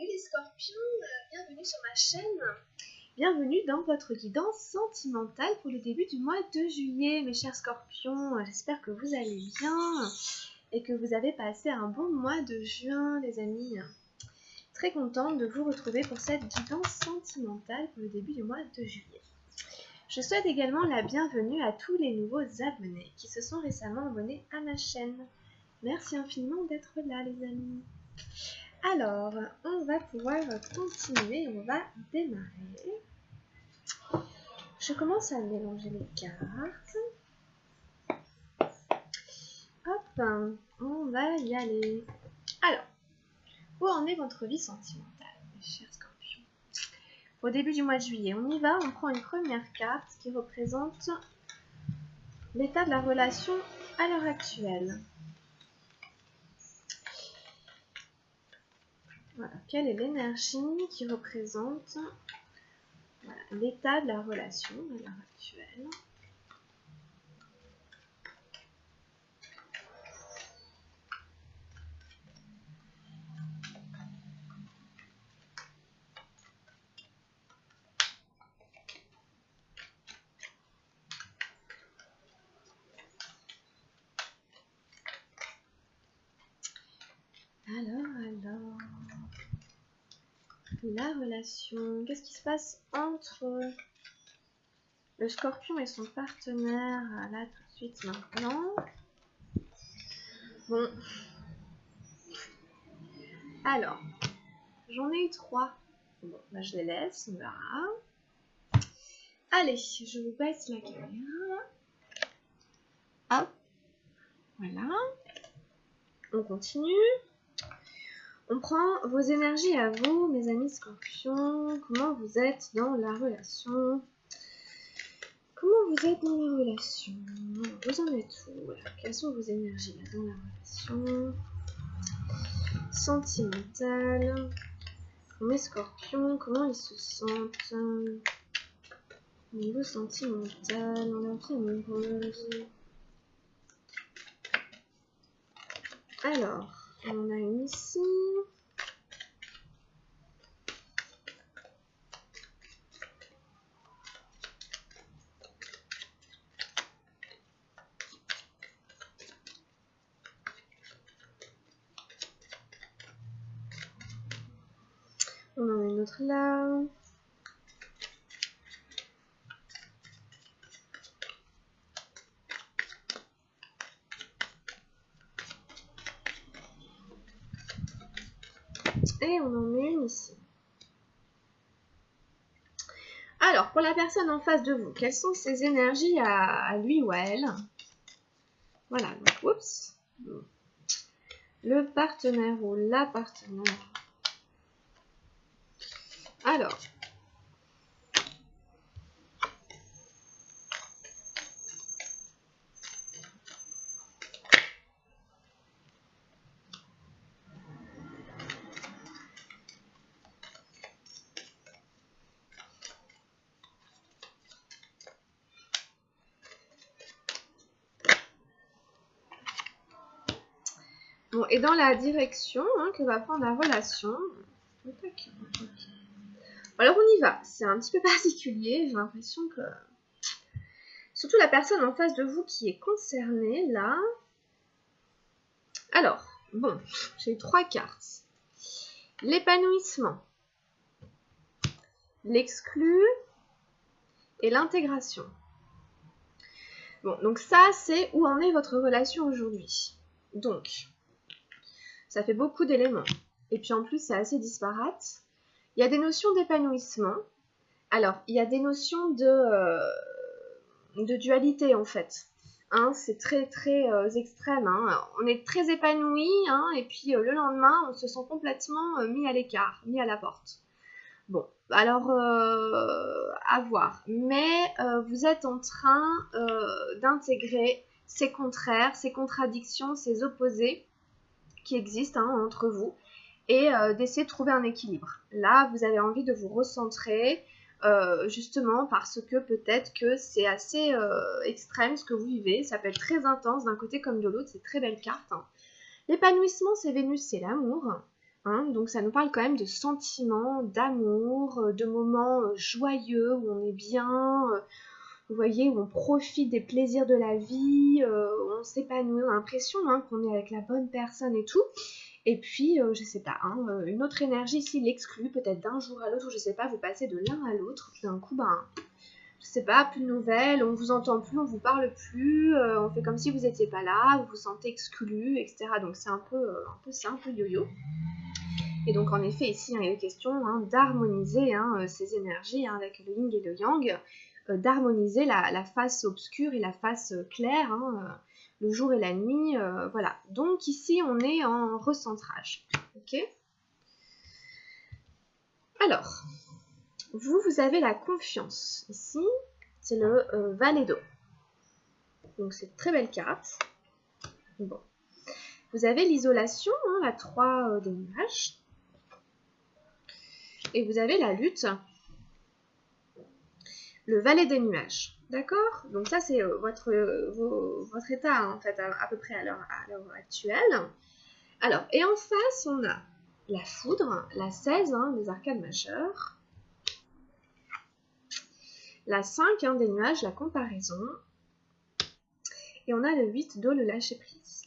les scorpions, bienvenue sur ma chaîne. Bienvenue dans votre guidance sentimentale pour le début du mois de juillet, mes chers scorpions. J'espère que vous allez bien et que vous avez passé un bon mois de juin, les amis. Très contente de vous retrouver pour cette guidance sentimentale pour le début du mois de juillet. Je souhaite également la bienvenue à tous les nouveaux abonnés qui se sont récemment abonnés à ma chaîne. Merci infiniment d'être là, les amis. Alors, on va pouvoir continuer, on va démarrer. Je commence à mélanger les cartes. Hop, on va y aller. Alors, où en est votre vie sentimentale, mes chers scorpions? Au début du mois de juillet, on y va, on prend une première carte qui représente l'état de la relation à l'heure actuelle. Voilà, quelle est l'énergie qui représente l'état de la relation à l'heure actuelle? Alors, la relation, qu'est-ce qui se passe entre le scorpion et son partenaire, là, tout de suite, maintenant? Bon. Alors, j'en ai eu 3. Bon, bah, je les laisse, on verra. Allez, je vous baisse la caméra. Hop. Voilà. On continue. On prend vos énergies à vous, mes amis scorpions. Comment vous êtes dans la relation? Comment vous êtes dans la relation? Vous en êtes où? Quelles sont vos énergies là, dans la relation sentimentale? Mes scorpions, comment ils se sentent au niveau sentimental, dans la vie amoureuse? Alors, on a une ici. On en a une autre là. Et on en met une ici. Alors, pour la personne en face de vous, quelles sont ses énergies à lui ou à elle? Voilà, donc, oups. Le partenaire ou la partenaire. Alors. Bon, et dans la direction que va prendre la relation. Alors on y va, c'est un petit peu particulier, j'ai l'impression que... Surtout la personne en face de vous qui est concernée, là. Alors, bon, j'ai 3 cartes. L'épanouissement, l'exclu et l'intégration. Bon, donc ça, c'est où en est votre relation aujourd'hui. Donc, ça fait beaucoup d'éléments. Et puis en plus, c'est assez disparate. Il y a des notions d'épanouissement. Alors, il y a des notions de dualité, en fait. Hein, c'est très, très extrême. Hein. On est très épanoui, hein, et puis le lendemain, on se sent complètement mis à l'écart, mis à la porte. Bon, alors, à voir. Mais vous êtes en train d'intégrer ces contraires, ces contradictions, ces opposés qui existent entre vous et d'essayer de trouver un équilibre. Là, vous avez envie de vous recentrer justement parce que peut-être que c'est assez extrême ce que vous vivez. Ça peut être très intense d'un côté comme de l'autre. C'est très belle carte. L'épanouissement, c'est Vénus, c'est l'amour. Hein, donc ça nous parle quand même de sentiments, d'amour, de moments joyeux où on est bien, vous voyez, où on profite des plaisirs de la vie, où on s'épanouit, on a l'impression hein, qu'on est avec la bonne personne et tout. Et puis, je sais pas, hein, une autre énergie ici l'exclut, peut-être d'un jour à l'autre, ou je sais pas, vous passez de l'un à l'autre, puis d'un coup, ben, je sais pas, plus de nouvelles, on vous entend plus, on vous parle plus, on fait comme si vous étiez pas là, vous vous sentez exclu, etc. Donc c'est un peu yo-yo. Et donc en effet ici il est question hein, d'harmoniser hein, ces énergies hein, avec le yin et le yang, d'harmoniser la face obscure et la face claire, hein, le jour et la nuit, voilà. Donc ici on est en recentrage, ok. Alors, vous avez la confiance, ici c'est le valet d'eau, donc c'est une très belle carte. Bon. Vous avez l'isolation, hein, la 3 des nuages. Et vous avez la lutte, le valet des nuages. D'accord? Donc ça, c'est votre état, hein, en fait, à peu près à l'heure actuelle. Alors, et en face, on a la foudre, la 16 hein, des arcades majeures. La 5 hein, des nuages, la comparaison. Et on a le 8 d'eau, le lâcher-prise.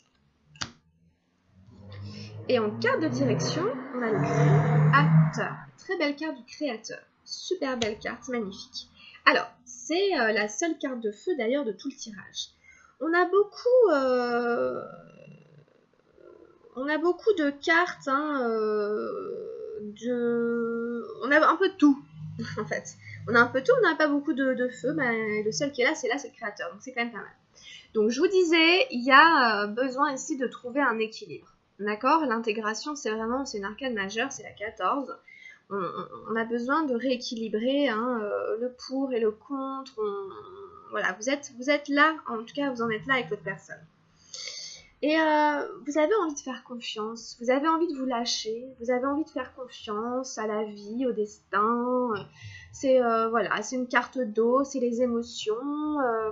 Et en carte de direction, on a le créateur. Très belle carte du créateur. Super belle carte, magnifique. Alors, c'est la seule carte de feu d'ailleurs de tout le tirage. On a beaucoup de cartes, hein, on a un peu de tout, en fait. On a un peu de tout, on n'a pas beaucoup de feu. Ben, le seul qui est là, c'est le créateur. Donc c'est quand même pas mal. Donc je vous disais, il y a besoin ici de trouver un équilibre. D'accord? L'intégration, c'est une arcade majeure, c'est la 14. On a besoin de rééquilibrer hein, le pour et le contre. Voilà, vous êtes là, en tout cas, vous en êtes là avec votre personne. Et vous avez envie de faire confiance, vous avez envie de vous lâcher, vous avez envie de faire confiance à la vie, au destin. C'est voilà, c'est une carte d'eau, c'est les émotions.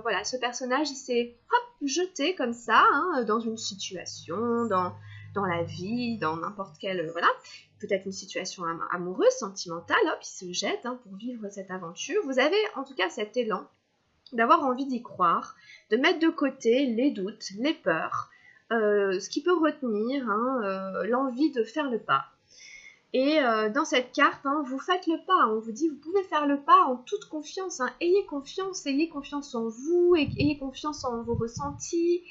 Voilà, ce personnage, il s'est jeté comme ça hein, dans une situation, dans la vie, dans n'importe quelle voilà, peut-être une situation amoureuse, sentimentale. Hop, il se jette hein, pour vivre cette aventure. Vous avez en tout cas cet élan d'avoir envie d'y croire, de mettre de côté les doutes, les peurs. Ce qui peut retenir hein, l'envie de faire le pas. Et dans cette carte, hein, vous faites le pas, on vous dit vous pouvez faire le pas en toute confiance, hein. Ayez confiance en vous, ayez confiance en vos ressentis,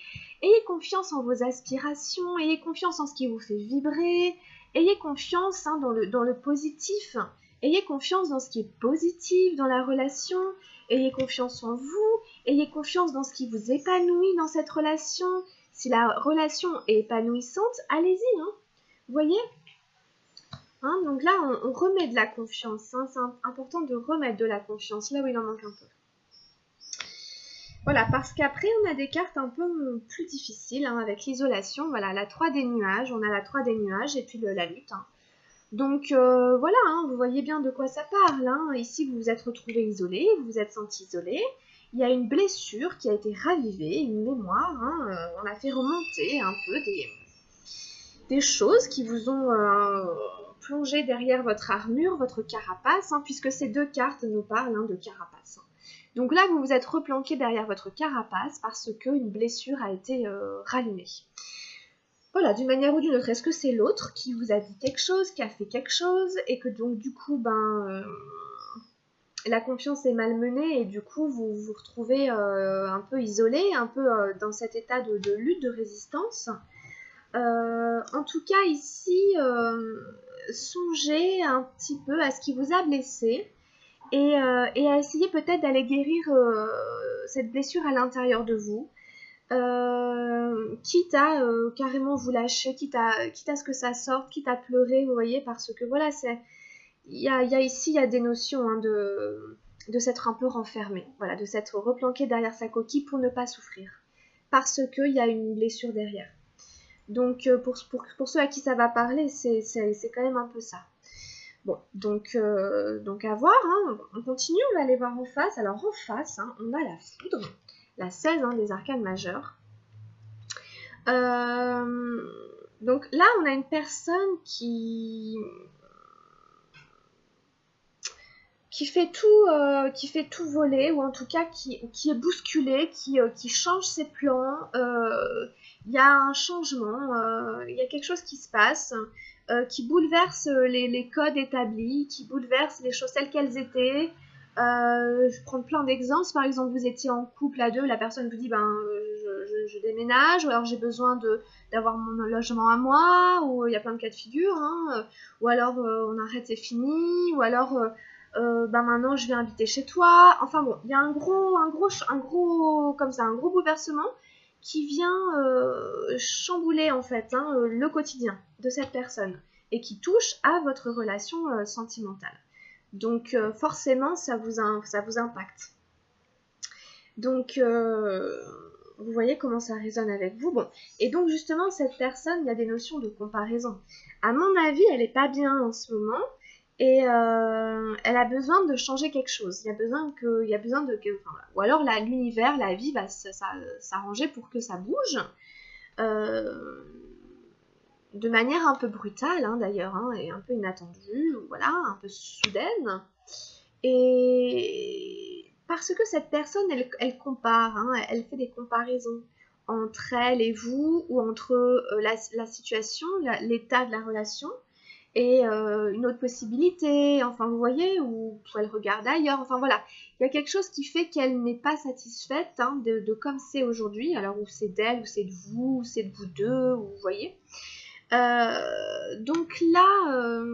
ayez confiance en vos aspirations, ayez confiance en ce qui vous fait vibrer, ayez confiance hein, dans le positif, ayez confiance dans ce qui est positif dans la relation, ayez confiance en vous, ayez confiance dans ce qui vous épanouit dans cette relation. Si la relation est épanouissante, allez-y, hein. Vous voyez hein, donc là, on remet de la confiance. Hein. C'est important de remettre de la confiance là où il en manque un peu. Voilà, parce qu'après, on a des cartes un peu plus difficiles hein, avec l'isolation. Voilà, la 3 des nuages, on a la 3 des nuages et puis la lutte. Hein. Donc voilà, hein, vous voyez bien de quoi ça parle. Hein. Ici, vous vous êtes retrouvé isolé, vous vous êtes senti isolé. Il y a une blessure qui a été ravivée, une mémoire. Hein, on a fait remonter un peu des choses qui vous ont plongé derrière votre armure, votre carapace, hein, puisque ces deux cartes nous parlent hein, de carapace. Hein. Donc là, vous vous êtes replanqué derrière votre carapace parce qu'une blessure a été rallumée. Voilà, d'une manière ou d'une autre, est-ce que c'est l'autre qui vous a dit quelque chose, qui a fait quelque chose, et que donc du coup, la confiance est malmenée et du coup vous vous retrouvez un peu isolé, un peu dans cet état de lutte, de résistance. En tout cas ici, songez un petit peu à ce qui vous a blessé et à essayer peut-être d'aller guérir cette blessure à l'intérieur de vous. Quitte à carrément vous lâcher, quitte à ce que ça sorte, quitte à pleurer, vous voyez, parce que voilà, il y a des notions hein, de s'être un peu renfermé, voilà, de s'être replanqué derrière sa coquille pour ne pas souffrir, parce qu'il y a une blessure derrière. Donc pour ceux à qui ça va parler, c'est quand même un peu ça. Bon, donc à voir, hein. On continue, on va aller voir en face. Alors en face, hein, on a la foudre, la 16 hein, des arcades majeures. Donc là, on a une personne qui fait tout voler, ou en tout cas qui est bousculé, qui change ses plans. Il y a un changement, il y a quelque chose qui se passe, qui bouleverse les codes établis, qui bouleverse les choses telles qu'elles étaient. Je prends plein d'exemples. Par exemple, vous étiez en couple à deux, la personne vous dit je déménage, ou alors j'ai besoin d'avoir mon logement à moi, ou il y a plein de cas de figure, hein, ou alors on arrête, c'est fini, ou alors maintenant je viens habiter chez toi. Enfin bon, il y a un gros comme ça, un gros bouleversement qui vient chambouler en fait le quotidien de cette personne et qui touche à votre relation sentimentale. Donc forcément ça vous impacte. Donc vous voyez comment ça résonne avec vous. Bon, et donc justement cette personne, il y a des notions de comparaison. À mon avis, elle est pas bien en ce moment. Et elle a besoin de changer quelque chose. Il y a besoin ou alors l'univers, la vie va s'arranger pour que ça bouge. De manière un peu brutale d'ailleurs, et un peu inattendue, voilà, un peu soudaine. Et parce que cette personne, elle compare, elle fait des comparaisons entre elle et vous, ou entre la situation, l'état de la relation, et une autre possibilité, enfin vous voyez, ou elle regarde ailleurs, enfin voilà, il y a quelque chose qui fait qu'elle n'est pas satisfaite de comme c'est aujourd'hui, alors ou c'est d'elle, ou c'est de vous, ou c'est de vous deux, ou vous voyez. Donc là,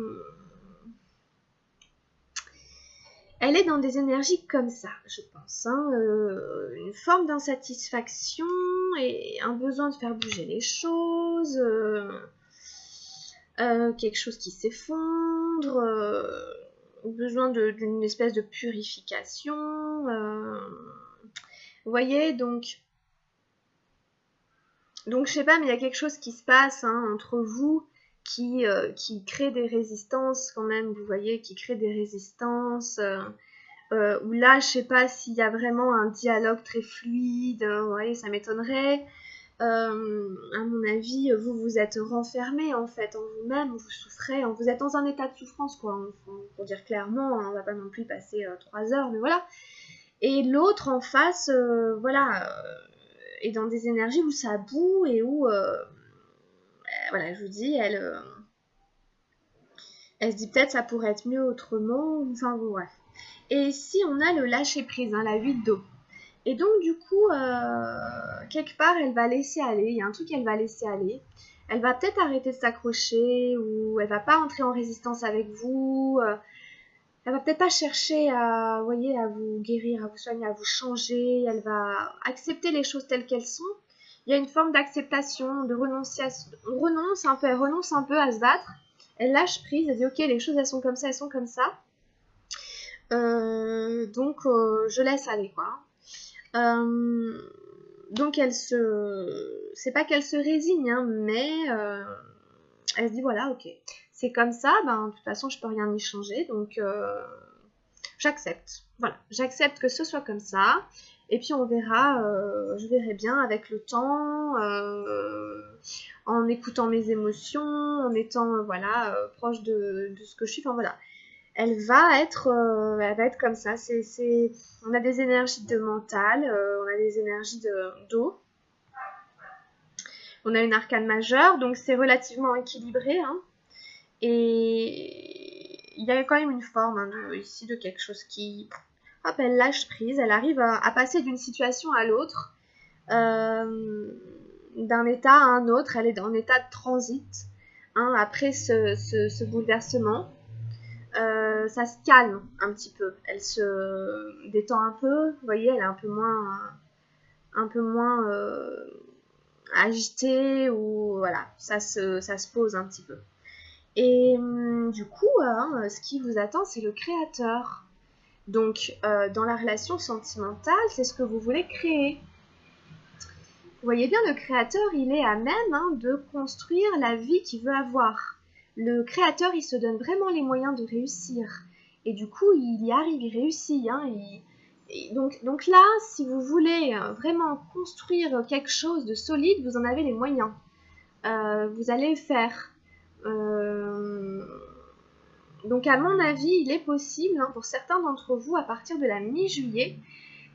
elle est dans des énergies comme ça, je pense, une forme d'insatisfaction et un besoin de faire bouger les choses, quelque chose qui s'effondre, besoin d'une espèce de purification. Vous voyez, donc je sais pas, mais il y a quelque chose qui se passe entre vous qui crée des résistances quand même, vous voyez, qui crée des résistances. Où là, je sais pas s'il y a vraiment un dialogue très fluide, vous voyez, ça m'étonnerait. À mon avis, vous êtes renfermé en fait en vous-même, vous souffrez, vous êtes dans un état de souffrance, quoi. Pour dire clairement, on va pas non plus passer 3 heures, mais voilà. Et l'autre en face, voilà, est dans des énergies où ça boue et où, voilà, je vous dis, elle se dit peut-être ça pourrait être mieux autrement, enfin bon, bref. Et ici, on a le lâcher prise, la 8 d'eau. Et donc, du coup, quelque part, elle va laisser aller. Il y a un truc qu'elle va laisser aller. Elle va peut-être arrêter de s'accrocher, ou elle va pas entrer en résistance avec vous. Elle va peut-être pas chercher à, vous voyez, à vous guérir, à vous soigner, à vous changer. Elle va accepter les choses telles qu'elles sont. Il y a une forme d'acceptation, de renonciation. On renonce un peu, elle renonce un peu à se battre. Elle lâche prise, elle dit ok, les choses elles sont comme ça, elles sont comme ça. Donc je laisse aller, quoi. Donc c'est pas qu'elle se résigne, mais elle se dit voilà, ok, c'est comme ça, de toute façon je peux rien y changer, donc j'accepte. Voilà, j'accepte que ce soit comme ça, et puis on verra, je verrai bien avec le temps, en écoutant mes émotions, en étant voilà proche de ce que je suis, enfin voilà. Elle va être comme ça. On a des énergies de mental, on a des énergies d'eau. On a une arcane majeure, donc c'est relativement équilibré. Et il y a quand même une forme ici de quelque chose qui, hop, elle lâche prise, elle arrive à passer d'une situation à l'autre, d'un état à un autre. Elle est en état de transit après ce bouleversement. Ça se calme un petit peu, elle se détend un peu, vous voyez, elle est un peu moins agitée, ou voilà, ça se pose un petit peu. Et du coup, ce qui vous attend, c'est le créateur. Donc, dans la relation sentimentale, c'est ce que vous voulez créer. Vous voyez bien, le créateur, il est à même de construire la vie qu'il veut avoir. Le créateur, il se donne vraiment les moyens de réussir. Et du coup, il y arrive, il réussit. Donc là, si vous voulez vraiment construire quelque chose de solide, vous en avez les moyens. vous allez faire... donc à mon avis, il est possible, hein, pour certains d'entre vous, à partir de la mi-juillet,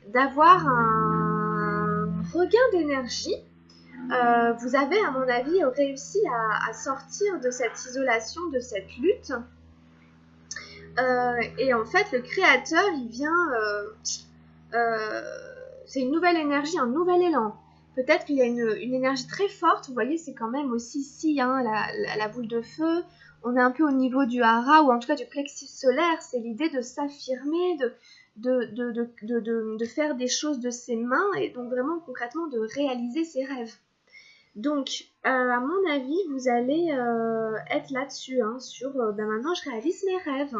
d'avoir un regain d'énergie. Vous avez, à mon avis, réussi à sortir de cette isolation, de cette lutte. Et en fait, le créateur, il vient... c'est une nouvelle énergie, un nouvel élan. Peut-être qu'il y a une énergie très forte. Vous voyez, c'est quand même aussi ici, hein, la boule de feu. On est un peu au niveau du hara, ou en tout cas du plexus solaire. C'est l'idée de s'affirmer, de faire des choses de ses mains, et donc vraiment concrètement de réaliser ses rêves. Donc, à mon avis, vous allez être là-dessus, hein, sur maintenant je réalise mes rêves.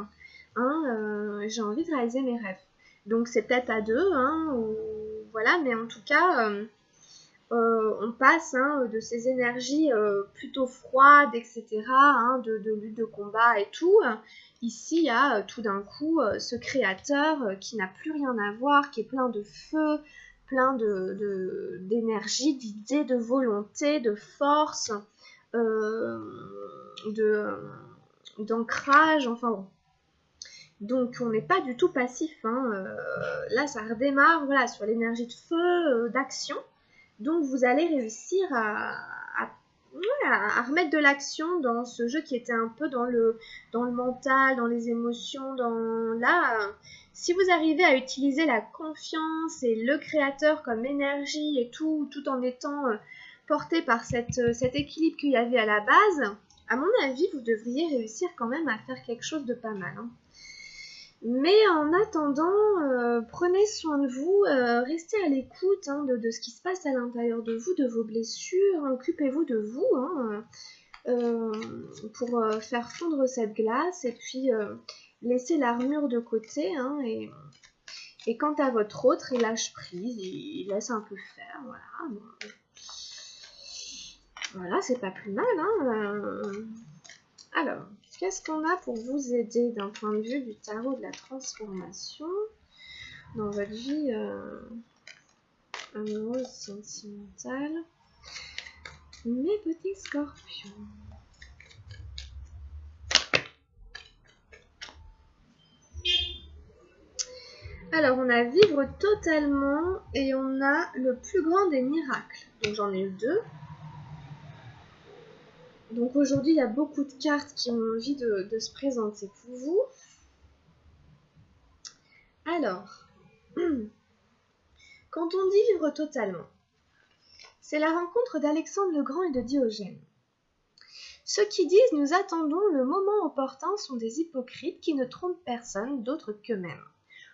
Hein, j'ai envie de réaliser mes rêves. Donc, c'est peut-être à deux, hein, ou voilà, mais en tout cas, on passe, hein, de ces énergies plutôt froides, etc., hein, de lutte de combat et tout. Ici, il y a tout d'un coup ce créateur qui n'a plus rien à voir, qui est plein de feu, plein d'énergie, d'idées, de volonté, de force, d'ancrage, enfin bon. Donc on n'est pas du tout passif, hein. Là ça redémarre, voilà, sur l'énergie de feu, d'action. Donc vous allez réussir à remettre de l'action dans ce jeu qui était un peu dans le mental, dans les émotions, si vous arrivez à utiliser la confiance et le créateur comme énergie et tout en étant porté par cet équilibre qu'il y avait à la base, à mon avis, vous devriez réussir quand même à faire quelque chose de pas mal, hein. Mais en attendant, prenez soin de vous, restez à l'écoute, hein, de ce qui se passe à l'intérieur de vous, de vos blessures, occupez-vous de vous, hein, pour faire fondre cette glace, et puis laissez l'armure de côté, hein, et quant à votre autre, il lâche prise, il laisse un peu faire, voilà. Voilà, c'est pas plus mal, hein. Alors, qu'est-ce qu'on a pour vous aider d'un point de vue du tarot de la transformation dans votre vie amoureuse, sentimentale, mes petits scorpions? Alors, on a vivre totalement et on a le plus grand des miracles. Donc, j'en ai eu deux. Donc, aujourd'hui, il y a beaucoup de cartes qui ont envie de se présenter pour vous. Alors, quand on dit vivre totalement, c'est la rencontre d'Alexandre le Grand et de Diogène. Ceux qui disent « nous attendons le moment opportun » sont des hypocrites qui ne trompent personne d'autre qu'eux-mêmes.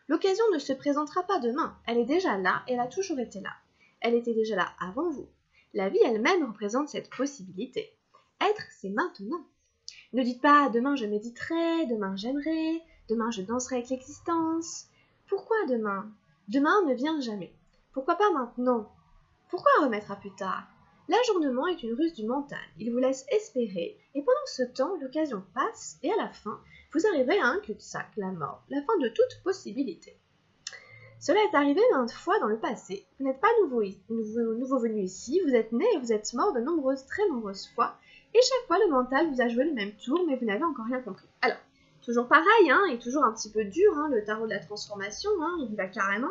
L'occasion ne se présentera pas demain, elle est déjà là et elle a toujours été là. Elle était déjà là avant vous. La vie elle-même représente cette possibilité. Être, c'est maintenant. Ne dites pas « demain je méditerai, demain j'aimerai, demain je danserai avec l'existence ». Pourquoi demain? Demain ne vient jamais. Pourquoi pas maintenant? Pourquoi remettre à plus tard? L'ajournement est une ruse du mental. Il vous laisse espérer, et pendant ce temps, l'occasion passe, et à la fin, vous arriverez à un cul-de-sac, la mort, la fin de toute possibilité. Cela est arrivé maintes fois dans le passé. Vous n'êtes pas nouveau venu ici, vous êtes né et vous êtes mort de très nombreuses fois, et chaque fois le mental vous a joué le même tour, mais vous n'avez encore rien compris. Alors, toujours pareil, hein, et toujours un petit peu dur, hein, le tarot de la transformation, hein, il y va carrément.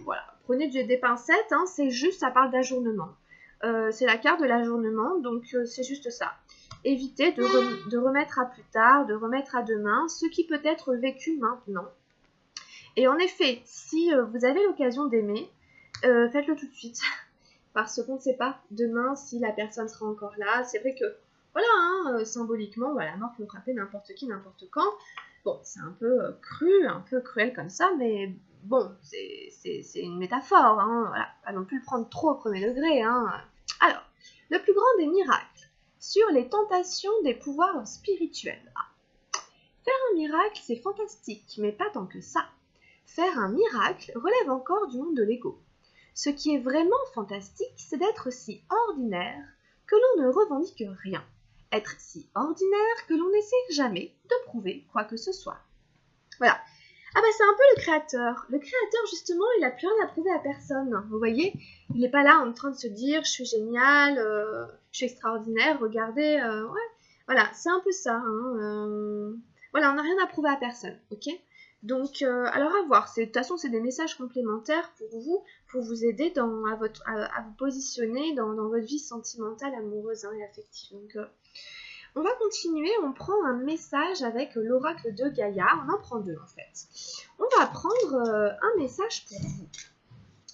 Voilà, prenez des pincettes, hein, c'est juste, ça parle d'ajournement. C'est la carte de l'ajournement, donc c'est juste ça. Évitez de remettre à plus tard, de remettre à demain, ce qui peut être vécu maintenant. Et en effet, si vous avez l'occasion d'aimer, faites-le tout de suite. Parce qu'on ne sait pas demain si la personne sera encore là. C'est vrai que, voilà, hein, symboliquement, voilà, la mort peut frapper n'importe qui, n'importe quand. Bon, c'est un peu cru, un peu cruel comme ça, mais bon, c'est une métaphore, hein, voilà, pas non plus le prendre trop au premier degré, hein. Alors, le plus grand des miracles, sur les tentations des pouvoirs spirituels. Faire un miracle, c'est fantastique, mais pas tant que ça. Faire un miracle relève encore du monde de l'ego. Ce qui est vraiment fantastique, c'est d'être si ordinaire que l'on ne revendique rien. Être si ordinaire que l'on n'essaie jamais de prouver quoi que ce soit. Voilà. Ah bah c'est un peu le créateur. Le créateur justement, il a plus rien à prouver à personne. Vous voyez, il n'est pas là en train de se dire je suis génial, je suis extraordinaire, regardez, ouais. Voilà, c'est un peu ça. Hein, voilà, on n'a rien à prouver à personne, ok? Donc, alors à voir. De toute façon, c'est des messages complémentaires pour vous aider à vous positionner dans votre vie sentimentale, amoureuse et affective. Donc, on va continuer, on prend un message avec l'oracle de Gaïa, on en prend deux en fait. On va prendre un message pour vous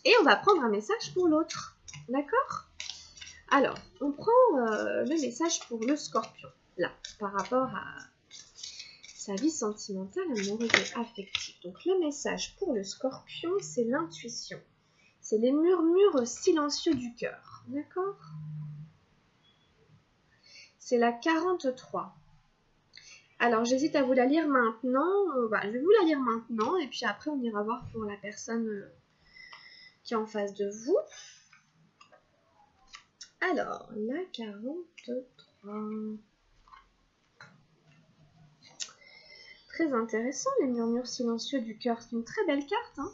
et on va prendre un message pour l'autre, d'accord? Alors, on prend le message pour le scorpion, là, par rapport à sa vie sentimentale, amoureuse et affective. Donc le message pour le scorpion, c'est l'intuition, c'est les murmures silencieux du cœur, d'accord? C'est la 43. Alors, j'hésite à vous la lire maintenant. Je vais vous la lire maintenant et puis après, on ira voir pour la personne qui est en face de vous. Alors, la 43. Très intéressant, les murmures silencieux du cœur. C'est une très belle carte. Hein.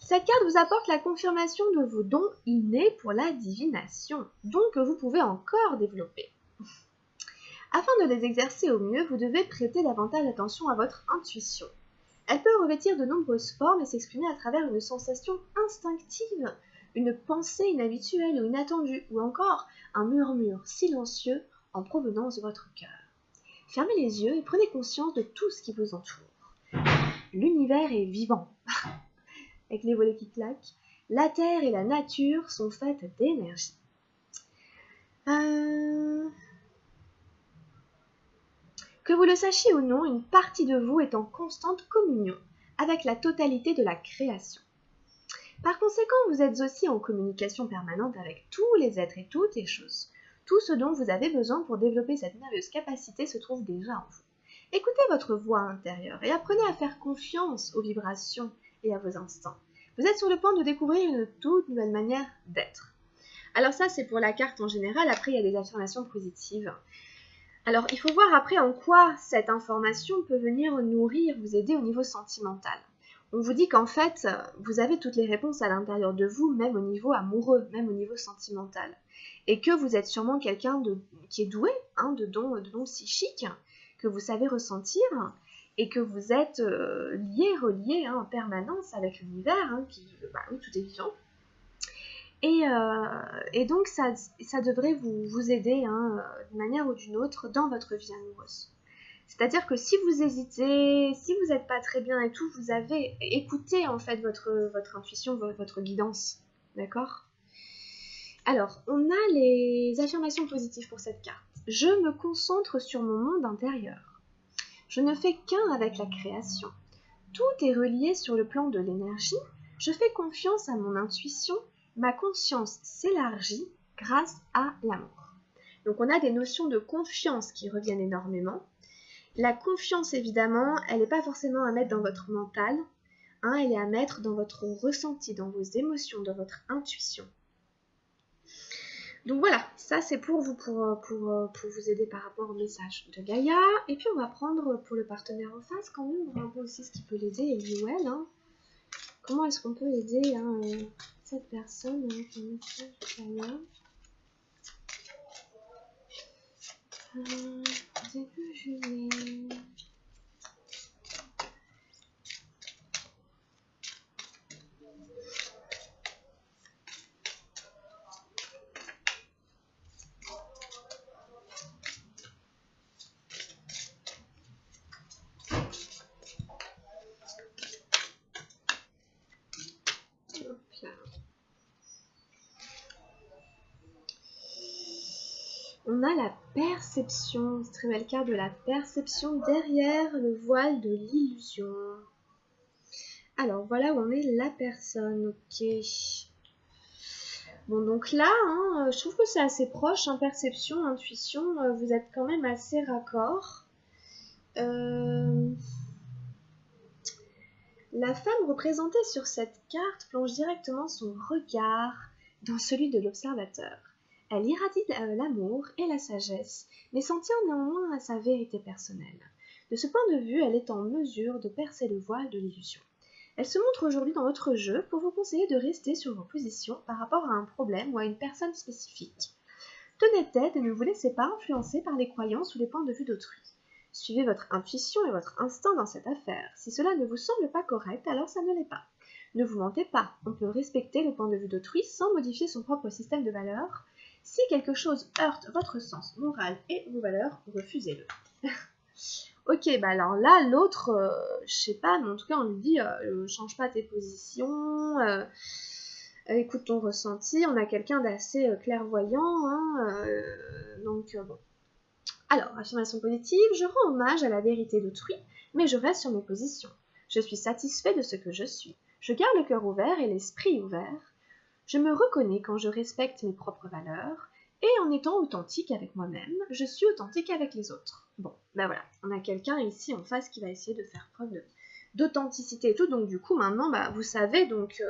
Cette carte vous apporte la confirmation de vos dons innés pour la divination, dons que vous pouvez encore développer. Afin de les exercer au mieux, vous devez prêter davantage attention à votre intuition. Elle peut revêtir de nombreuses formes et s'exprimer à travers une sensation instinctive, une pensée inhabituelle ou inattendue, ou encore un murmure silencieux en provenance de votre cœur. Fermez les yeux et prenez conscience de tout ce qui vous entoure. L'univers est vivant, avec les volets qui claquent. La terre et la nature sont faites d'énergie. Que vous le sachiez ou non, une partie de vous est en constante communion avec la totalité de la création. Par conséquent, vous êtes aussi en communication permanente avec tous les êtres et toutes les choses. Tout ce dont vous avez besoin pour développer cette merveilleuse capacité se trouve déjà en vous. Écoutez votre voix intérieure et apprenez à faire confiance aux vibrations et à vos instincts. Vous êtes sur le point de découvrir une toute nouvelle manière d'être. Alors ça, c'est pour la carte en général. Après, il y a des affirmations positives. Alors, il faut voir après en quoi cette information peut venir nourrir, vous aider au niveau sentimental. On vous dit qu'en fait, vous avez toutes les réponses à l'intérieur de vous, même au niveau amoureux, même au niveau sentimental. Et que vous êtes sûrement quelqu'un qui est doué, de dons psychiques, que vous savez ressentir, et que vous êtes relié en permanence avec l'univers, oui, tout est vivant. Et donc, ça devrait vous aider d'une manière ou d'une autre dans votre vie amoureuse. C'est-à-dire que si vous hésitez, si vous n'êtes pas très bien et tout, vous avez écouté en fait votre intuition, votre guidance. D'accord? Alors, on a les affirmations positives pour cette carte. Je me concentre sur mon monde intérieur. Je ne fais qu'un avec la création. Tout est relié sur le plan de l'énergie. Je fais confiance à mon intuition. Ma conscience s'élargit grâce à l'amour. Donc on a des notions de confiance qui reviennent énormément. La confiance, évidemment, elle n'est pas forcément à mettre dans votre mental, elle est à mettre dans votre ressenti, dans vos émotions, dans votre intuition. Donc voilà, ça c'est pour vous, pour vous aider par rapport au message de Gaïa. Et puis on va prendre pour le partenaire en face quand même, on va voir aussi ce qui peut l'aider, et lui ou elle. Comment est-ce qu'on peut aider cette personne avec un message de Gaïa début juillet. On a la perception, c'est très belle carte de la perception derrière le voile de l'illusion. Alors voilà où on est la personne, ok. Bon donc là, je trouve que c'est assez proche, perception, intuition, vous êtes quand même assez raccord. La femme représentée sur cette carte plonge directement son regard dans celui de l'observateur. Elle irradie l'amour et la sagesse, mais s'en tient néanmoins à sa vérité personnelle. De ce point de vue, elle est en mesure de percer le voile de l'illusion. Elle se montre aujourd'hui dans votre jeu pour vous conseiller de rester sur vos positions par rapport à un problème ou à une personne spécifique. Tenez tête et ne vous laissez pas influencer par les croyances ou les points de vue d'autrui. Suivez votre intuition et votre instinct dans cette affaire. Si cela ne vous semble pas correct, alors ça ne l'est pas. Ne vous mentez pas, on peut respecter le point de vue d'autrui sans modifier son propre système de valeurs. Si quelque chose heurte votre sens moral et vos valeurs, refusez-le. Ok, bah alors là, l'autre, je sais pas, mais en tout cas, on lui dit, change pas tes positions, écoute ton ressenti, on a quelqu'un d'assez clairvoyant, hein, donc bon. Alors, affirmation positive, je rends hommage à la vérité d'autrui, mais je reste sur mes positions. Je suis satisfait de ce que je suis. Je garde le cœur ouvert et l'esprit ouvert. Je me reconnais quand je respecte mes propres valeurs, et en étant authentique avec moi-même, je suis authentique avec les autres. Bon, ben voilà, on a quelqu'un ici en face qui va essayer de faire preuve d'authenticité et tout, donc du coup maintenant, bah, vous savez, donc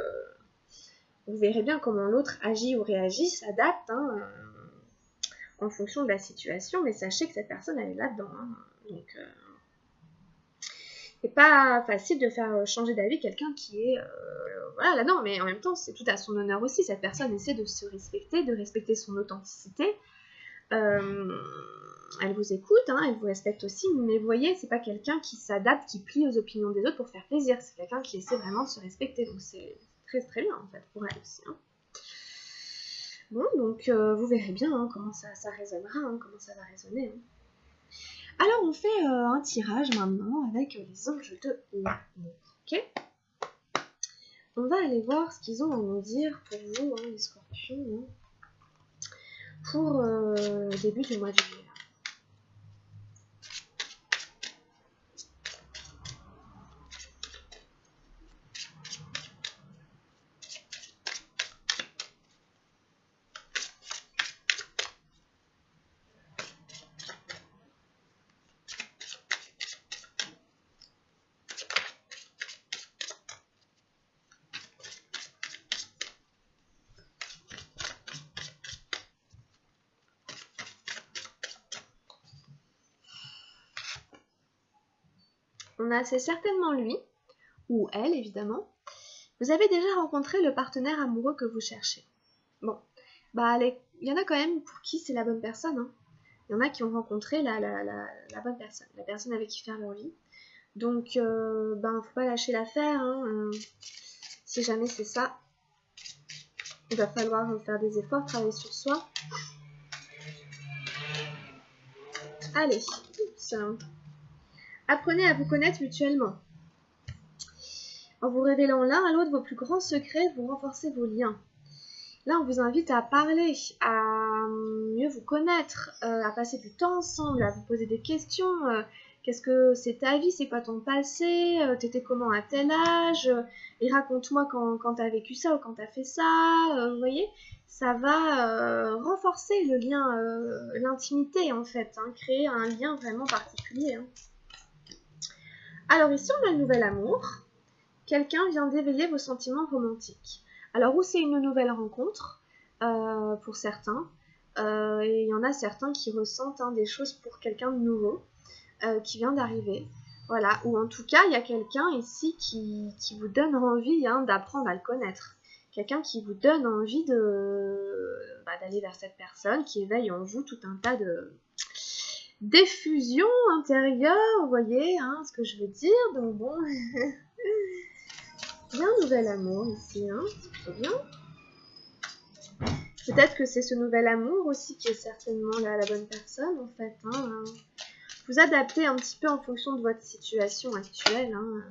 vous verrez bien comment l'autre agit ou réagit, s'adapte, hein, en fonction de la situation, mais sachez que cette personne, elle est là-dedans, hein, donc c'est pas facile de faire changer d'avis quelqu'un qui est voilà là-dedans, mais en même temps c'est tout à son honneur aussi. Cette personne essaie de se respecter, de respecter son authenticité. Elle vous écoute, hein, elle vous respecte aussi, mais vous voyez, c'est pas quelqu'un qui s'adapte, qui plie aux opinions des autres pour faire plaisir. C'est quelqu'un qui essaie vraiment de se respecter, donc c'est très très bien en fait pour elle aussi. Hein. Bon, donc vous verrez bien hein, comment ça résonnera, hein, comment ça va résonner. Hein. Alors on fait un tirage maintenant avec les anges de l'amour, ok? On va aller voir ce qu'ils ont à nous dire pour vous, hein, les scorpions, hein, pour le début du mois de juillet. C'est certainement lui, ou elle évidemment. Vous avez déjà rencontré le partenaire amoureux que vous cherchez. Bon, bah il y en a quand même pour qui c'est la bonne personne. Hein. Il y en a qui ont rencontré la bonne personne, la personne avec qui faire leur vie. Donc, faut pas lâcher l'affaire. Hein, si jamais c'est ça, il va falloir faire des efforts, travailler sur soi. Allez, apprenez à vous connaître mutuellement. En vous révélant l'un à l'autre vos plus grands secrets, vous renforcez vos liens. Là, on vous invite à parler, à mieux vous connaître, à passer du temps ensemble, à vous poser des questions. Qu'est-ce que c'est ta vie? C'est quoi ton passé? T'étais comment à tel âge? Et raconte-moi quand t'as vécu ça ou quand t'as fait ça. Vous voyez, ça va renforcer le lien, l'intimité en fait, hein, créer un lien vraiment particulier. Hein. Alors ici, on a le nouvel amour. Quelqu'un vient d'éveiller vos sentiments romantiques. Alors, où c'est une nouvelle rencontre, pour certains, et il y en a certains qui ressentent des choses pour quelqu'un de nouveau, qui vient d'arriver. Voilà, ou en tout cas, il y a quelqu'un ici qui vous donne envie d'apprendre à le connaître. Quelqu'un qui vous donne envie d'aller vers cette personne, qui éveille en vous tout un tas d'effusions intérieures, vous voyez ce que je veux dire. Donc bon... Il y a un nouvel amour ici, hein, c'est plutôt bien. Peut-être que c'est ce nouvel amour aussi qui est certainement la bonne personne, en fait. Hein. Vous adaptez un petit peu en fonction de votre situation actuelle. Hein.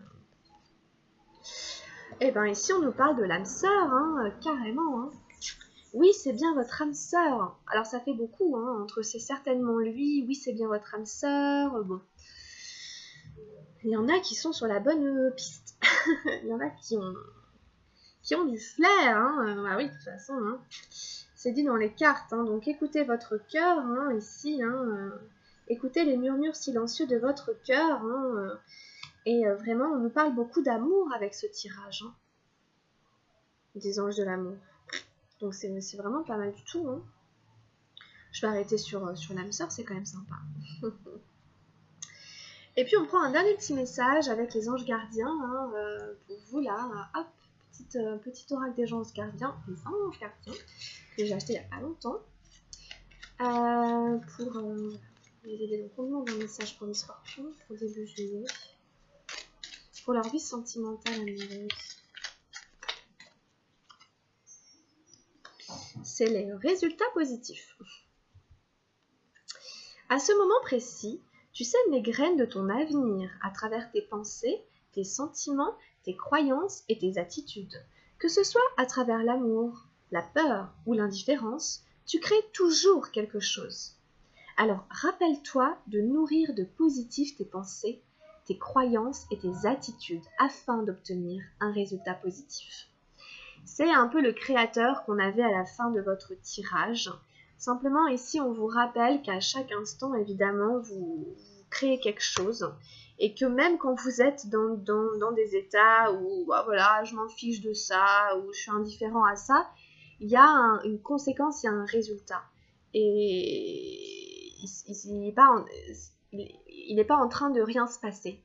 Et bien ici, on nous parle de l'âme sœur, hein, carrément. Hein. Oui, c'est bien votre âme sœur. Alors ça fait beaucoup, hein, entre c'est certainement lui, oui, c'est bien votre âme sœur. Bon. Il y en a qui sont sur la bonne piste. Il y en a qui ont du flair, hein. Bah oui, de toute façon, hein. C'est dit dans les cartes, hein. Donc écoutez votre cœur, hein, ici, hein, écoutez les murmures silencieux de votre cœur, hein, et vraiment, on nous parle beaucoup d'amour avec ce tirage, hein, des anges de l'amour. Donc c'est vraiment pas mal du tout, hein. Je vais arrêter sur l'âme sœur, c'est quand même sympa. Et puis on prend un dernier petit message avec les anges gardiens hein, pour vous là. Hop, petit oracle des anges gardiens, que j'ai acheté il n'y a pas longtemps. Pour les aider. Donc on demande un message pour les scorpions pour début juillet. Pour leur vie sentimentale amoureuse. C'est les résultats positifs. À ce moment précis, tu sèmes les graines de ton avenir à travers tes pensées, tes sentiments, tes croyances et tes attitudes. Que ce soit à travers l'amour, la peur ou l'indifférence, tu crées toujours quelque chose. Alors rappelle-toi de nourrir de positif tes pensées, tes croyances et tes attitudes afin d'obtenir un résultat positif. C'est un peu le créateur qu'on avait à la fin de votre tirage. Simplement ici on vous rappelle qu'à chaque instant évidemment vous créez quelque chose et que même quand vous êtes dans des états où bah, voilà je m'en fiche de ça ou je suis indifférent à ça, il y a une conséquence, il y a un résultat. Et il n'est pas en train de rien se passer.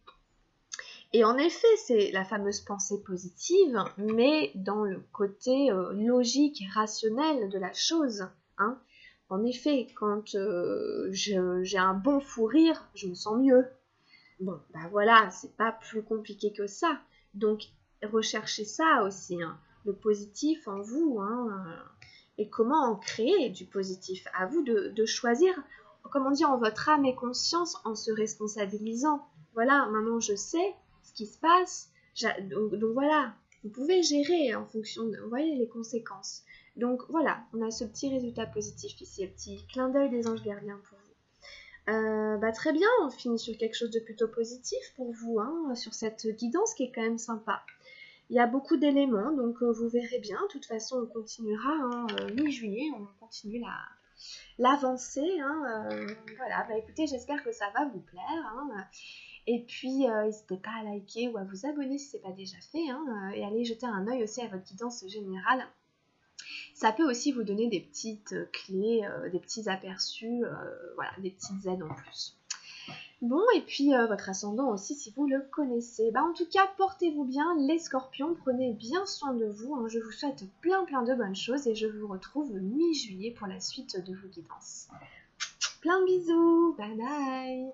Et en effet, c'est la fameuse pensée positive, mais dans le côté logique et rationnel de la chose. Hein. En effet, quand j'ai un bon fou rire, je me sens mieux. Bon, bah voilà, c'est pas plus compliqué que ça. Donc, recherchez ça aussi, hein, le positif en vous, hein, et comment en créer du positif. À vous de choisir, comment dire, en votre âme et conscience, en se responsabilisant. Voilà, maintenant je sais ce qui se passe, donc voilà, vous pouvez gérer en fonction de, vous voyez, les conséquences. Donc voilà, on a ce petit résultat positif ici, un petit clin d'œil des anges gardiens pour vous. Bah très bien, on finit sur quelque chose de plutôt positif pour vous, hein, sur cette guidance qui est quand même sympa. Il y a beaucoup d'éléments, donc vous verrez bien. De toute façon, on continuera, hein, mi-juillet, on continue l'avancée. Hein, voilà, bah écoutez, j'espère que ça va vous plaire. Hein, et puis, n'hésitez pas à liker ou à vous abonner si ce n'est pas déjà fait. Hein, et allez jeter un œil aussi à votre guidance générale. Ça peut aussi vous donner des petites clés, des petits aperçus, voilà, des petites aides en plus. Bon, et puis votre ascendant aussi, si vous le connaissez. Bah, en tout cas, portez-vous bien, les scorpions, prenez bien soin de vous. Hein. Je vous souhaite plein de bonnes choses et je vous retrouve mi-juillet pour la suite de vos guidances. Plein de bisous, bye bye.